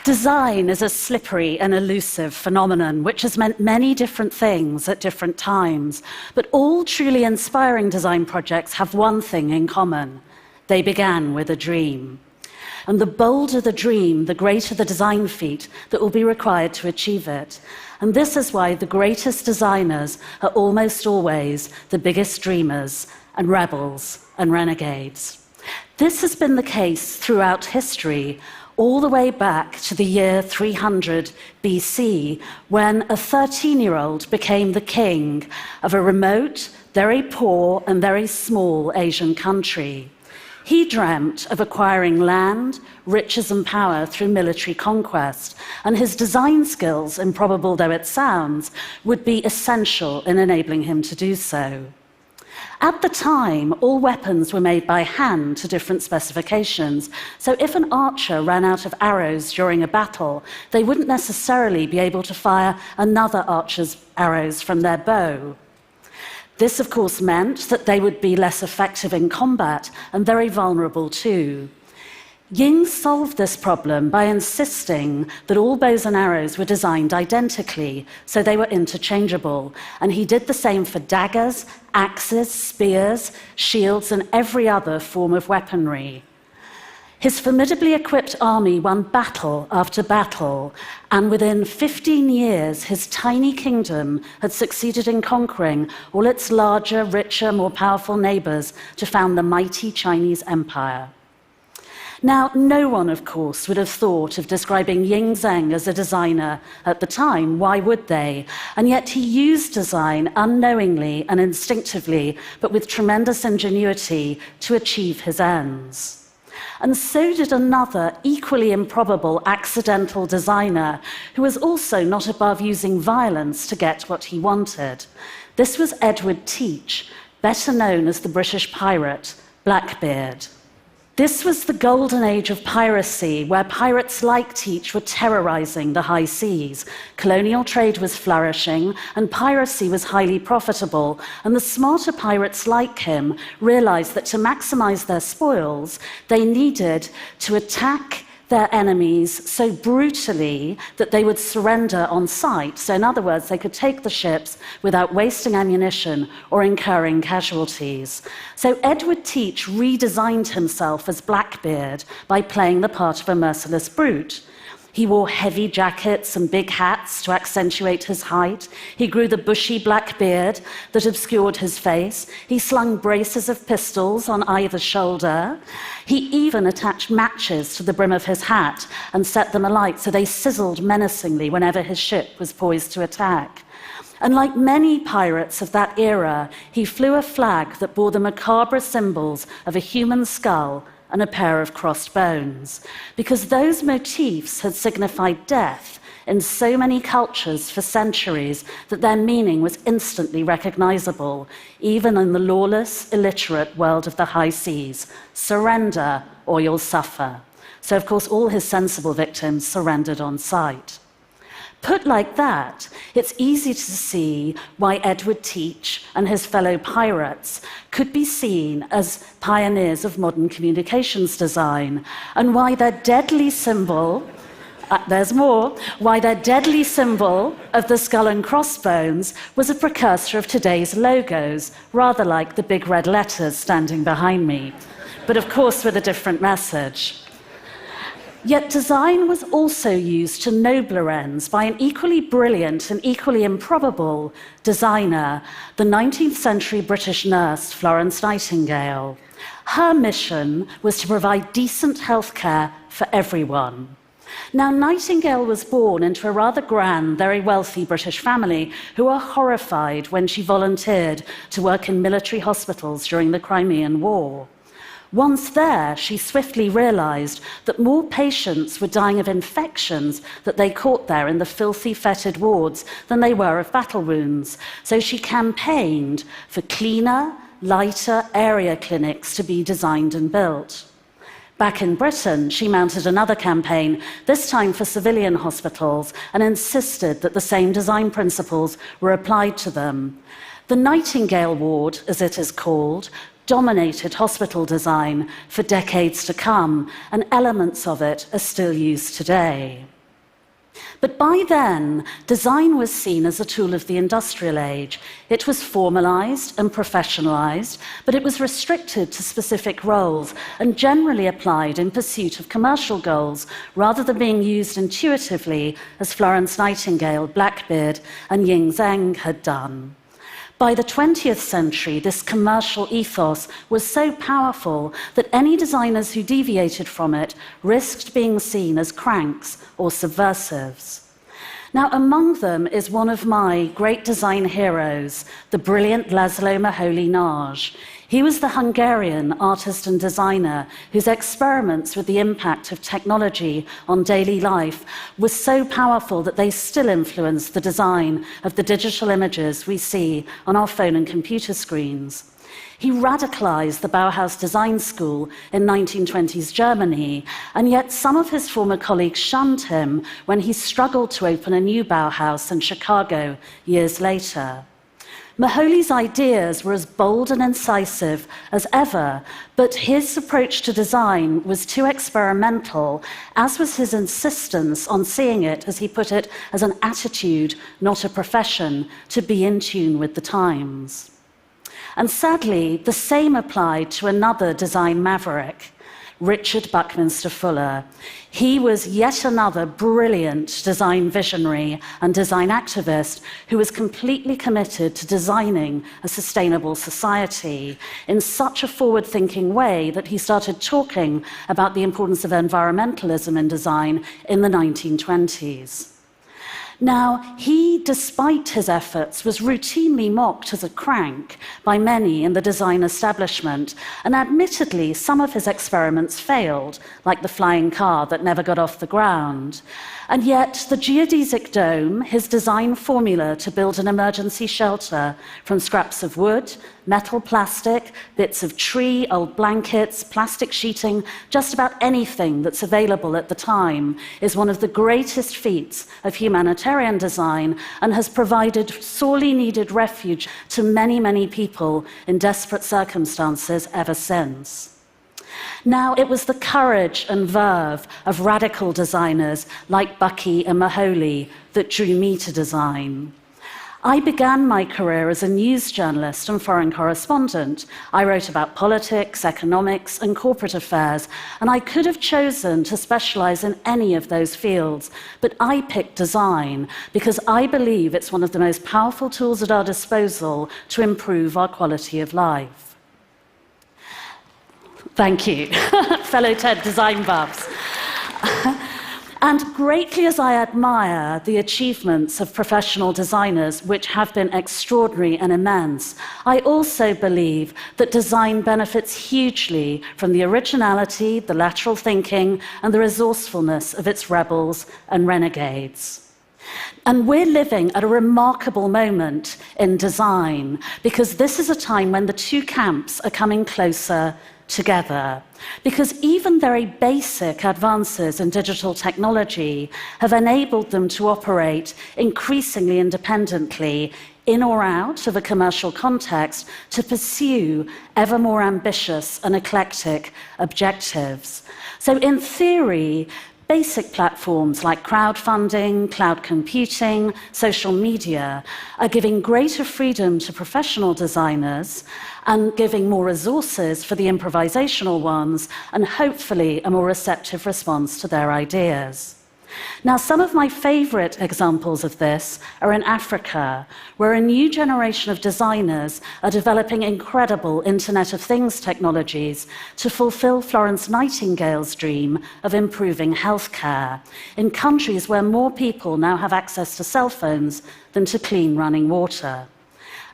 Design is a slippery and elusive phenomenon which has meant many different things at different times, but all truly inspiring design projects have one thing in common. They began with a dream. And the bolder the dream, the greater the design feat that will be required to achieve it. And this is why the greatest designers are almost always the biggest dreamers and rebels and renegades. This has been the case throughout history, all the way back to the year 300 BC, when a 13-year-old became the king of a remote, very poor and very small Asian country. He dreamt of acquiring land, riches and power through military conquest, and his design skills, improbable though it sounds, would be essential in enabling him to do so. At the time, all weapons were made by hand to different specifications, so if an archer ran out of arrows during a battle, they wouldn't necessarily be able to fire another archer's arrows from their bow. This, of course, meant that they would be less effective in combat and very vulnerable too. Ying solved this problem by insisting that all bows and arrows were designed identically, so they were interchangeable, and he did the same for daggers, axes, spears, shields, and every other form of weaponry. His formidably equipped army won battle after battle, and within 15 years, his tiny kingdom had succeeded in conquering all its larger, richer, more powerful neighbors to found the mighty Chinese empire. Now, no one, of course, would have thought of describing Ying Zheng as a designer at the time. Why would they? And yet he used design unknowingly and instinctively, but with tremendous ingenuity, to achieve his ends. And so did another, equally improbable, accidental designer who was also not above using violence to get what he wanted. This was Edward Teach, better known as the British pirate Blackbeard. This was the golden age of piracy, where pirates like Teach were terrorizing the high seas. Colonial trade was flourishing, and piracy was highly profitable, and the smarter pirates like him realized that to maximize their spoils, they needed to attack their enemies so brutally that they would surrender on sight. So in other words, they could take the ships without wasting ammunition or incurring casualties. So Edward Teach redesigned himself as Blackbeard by playing the part of a merciless brute. He wore heavy jackets and big hats to accentuate his height. He grew the bushy black beard that obscured his face. He slung braces of pistols on either shoulder. He even attached matches to the brim of his hat and set them alight so they sizzled menacingly whenever his ship was poised to attack. And like many pirates of that era, he flew a flag that bore the macabre symbols of a human skull and a pair of crossed bones, because those motifs had signified death in so many cultures for centuries that their meaning was instantly recognizable, even in the lawless, illiterate world of the high seas. Surrender or you'll suffer. So, of course, all his sensible victims surrendered on sight. Put like that, it's easy to see why Edward Teach and his fellow pirates could be seen as pioneers of modern communications design, and why their deadly symbol, there's more, why their deadly symbol of the skull and crossbones was a precursor of today's logos, rather like the big red letters standing behind me, but of course with a different message. Yet design was also used to nobler ends by an equally brilliant and equally improbable designer, the 19th century British nurse Florence Nightingale. Her mission was to provide decent healthcare for everyone. Now, Nightingale was born into a rather grand, very wealthy British family who were horrified when she volunteered to work in military hospitals during the Crimean War. Once there, she swiftly realized that more patients were dying of infections that they caught there in the filthy, fetid wards than they were of battle wounds. So she campaigned for cleaner, lighter area clinics to be designed and built. Back in Britain, she mounted another campaign, this time for civilian hospitals, and insisted that the same design principles were applied to them. The Nightingale ward, as it is called, dominated hospital design for decades to come, and elements of it are still used today. But by then, design was seen as a tool of the industrial age. It was formalized and professionalized, but it was restricted to specific roles and generally applied in pursuit of commercial goals, rather than being used intuitively as Florence Nightingale, Blackbeard, and Ying Zheng had done. By the 20th century, this commercial ethos was so powerful that any designers who deviated from it risked being seen as cranks or subversives. Now, among them is one of my great design heroes, the brilliant Laszlo Moholy-Nagy. He was the Hungarian artist and designer whose experiments with the impact of technology on daily life were so powerful that they still influence the design of the digital images we see on our phone and computer screens. He radicalized the Bauhaus design school in 1920s Germany, and yet some of his former colleagues shunned him when he struggled to open a new Bauhaus in Chicago years later. Moholy's ideas were as bold and incisive as ever, but his approach to design was too experimental, as was his insistence on seeing it, as he put it, as an attitude, not a profession, to be in tune with the times. And sadly, the same applied to another design maverick, Richard Buckminster Fuller. He was yet another brilliant design visionary and design activist who was completely committed to designing a sustainable society in such a forward-thinking way that he started talking about the importance of environmentalism in design in the 1920s. Now, he, despite his efforts, was routinely mocked as a crank by many in the design establishment, and admittedly, some of his experiments failed, like the flying car that never got off the ground. And yet, the geodesic dome, his design formula to build an emergency shelter from scraps of wood, metal, plastic, bits of tree, old blankets, plastic sheeting, just about anything that's available at the time, is one of the greatest feats of humanitarian design and has provided sorely needed refuge to many, many people in desperate circumstances ever since. Now, it was the courage and verve of radical designers like Bucky and Moholy that drew me to design. I began my career as a news journalist and foreign correspondent. I wrote about politics, economics, and corporate affairs, and I could have chosen to specialize in any of those fields, but I picked design because I believe it's one of the most powerful tools at our disposal to improve our quality of life. Thank you, fellow TED design buffs. And greatly as I admire the achievements of professional designers, which have been extraordinary and immense, I also believe that design benefits hugely from the originality, the lateral thinking, and the resourcefulness of its rebels and renegades. And we're living at a remarkable moment in design, because this is a time when the two camps are coming closer together. Because even very basic advances in digital technology have enabled them to operate increasingly independently in or out of a commercial context to pursue ever more ambitious and eclectic objectives. So in theory, basic platforms like crowdfunding, cloud computing, social media are giving greater freedom to professional designers and giving more resources for the improvisational ones, and hopefully a more receptive response to their ideas. Now, some of my favorite examples of this are in Africa, where a new generation of designers are developing incredible Internet of Things technologies to fulfill Florence Nightingale's dream of improving healthcare in countries where more people now have access to cell phones than to clean running water.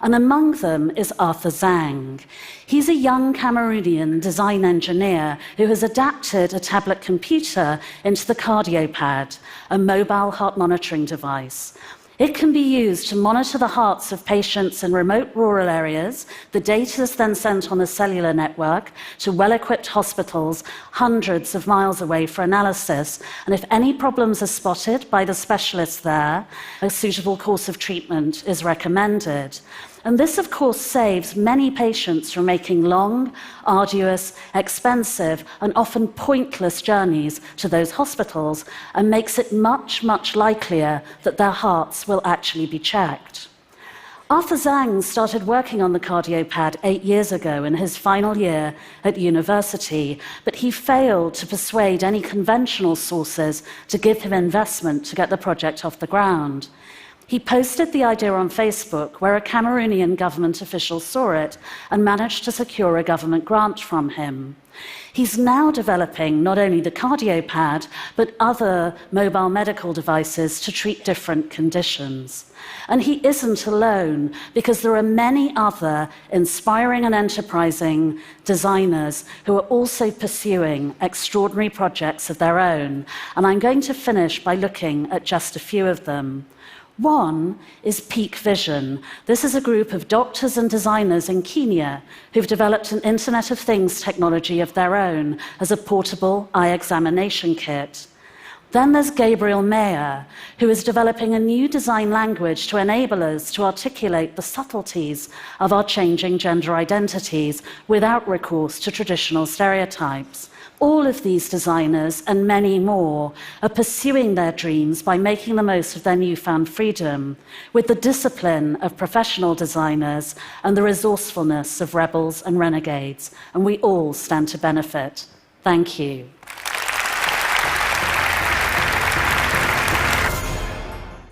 And among them is Arthur Zhang. He's a young Cameroonian design engineer who has adapted a tablet computer into the CardioPad, a mobile heart monitoring device. It can be used to monitor the hearts of patients in remote rural areas. The data is then sent on a cellular network to well-equipped hospitals hundreds of miles away for analysis. And if any problems are spotted by the specialists there, a suitable course of treatment is recommended. And this, of course, saves many patients from making long, arduous, expensive, and often pointless journeys to those hospitals and makes it much, much likelier that their hearts will actually be checked. Arthur Zhang started working on the CardioPad 8 years ago in his final year at university, but he failed to persuade any conventional sources to give him investment to get the project off the ground. He posted the idea on Facebook, where a Cameroonian government official saw it and managed to secure a government grant from him. He's now developing not only the CardioPad, but other mobile medical devices to treat different conditions. And he isn't alone, because there are many other inspiring and enterprising designers who are also pursuing extraordinary projects of their own. And I'm going to finish by looking at just a few of them. One is Peak Vision. This is a group of doctors and designers in Kenya who've developed an Internet of Things technology of their own as a portable eye examination kit. Then there's Gabriel Mayer, who is developing a new design language to enable us to articulate the subtleties of our changing gender identities without recourse to traditional stereotypes. All of these designers, and many more, are pursuing their dreams by making the most of their newfound freedom, with the discipline of professional designers and the resourcefulness of rebels and renegades, and we all stand to benefit. Thank you.